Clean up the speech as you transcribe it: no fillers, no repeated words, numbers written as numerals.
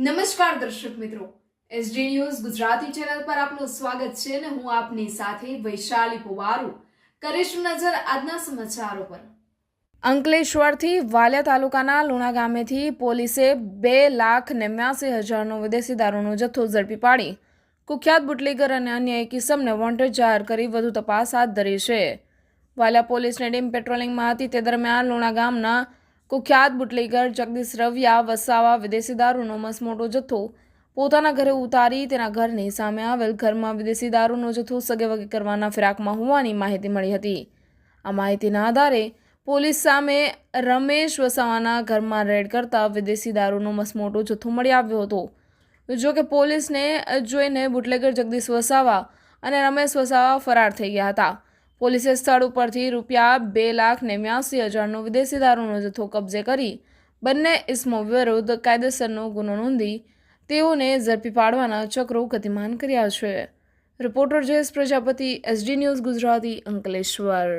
નમસ્કાર દર્શક મિત્રો, એસડી ન્યૂઝ ગુજરાતી ચેનલ પર આપનું સ્વાગત છે અને હું આપની સાથે વૈશાલી પુવારુ કરીશું નજર આજના સમાચારો પર। અંકલેશ્વરથી વાલિયા તાલુકાના લુણા ગામેથી પોલીસે 2,89,000નો વિદેશી દારૂનો જથ્થો ઝડપી પાડી કુખ્યાત બુટલેગર અને અન્ય એક ઇસમને વોન્ટેડ જાહેર કરી વધુ તપાસ હાથ ધરી છે। વાલિયા પોલીસની ટીમ પેટ્રોલિંગમાં હતી તે દરમિયાન લુણા ગામના કુખ્યાત બુટલેગર જગદીશ રવિયા વસાવા વિદેશી દારૂનો મસમોટો જથ્થો પોતાના ઘરે ઉતારી તેના ઘરની સામે આવેલ ઘરમાં વિદેશી દારૂનો જથ્થો સગેવગે કરવાના ફિરાકમાં હોવાની માહિતી મળી હતી। આ માહિતીના આધારે પોલીસ સામે રમેશ વસાવાના ઘરમાં રેડ કરતા વિદેશી દારૂનો મસમોટો જથ્થો મળી આવ્યો હતો। જો કે પોલીસને જોઈને બુટલેગર જગદીશ વસાવા અને રમેશ વસાવા ફરાર થઈ ગયા હતા। પોલીસે સ્થળ ઉપરથી ₹2,89,000નો વિદેશી દારૂનો જથ્થો કબજે કરી બંને ઇસમો વિરુદ્ધ કાયદેસરનો ગુનો નોંધી તેઓને ઝડપી પાડવાના ચક્રો ગતિમાન કર્યા છે। Reporter Jayesh Prajapati, SD news Gujarati, Ankleshwar.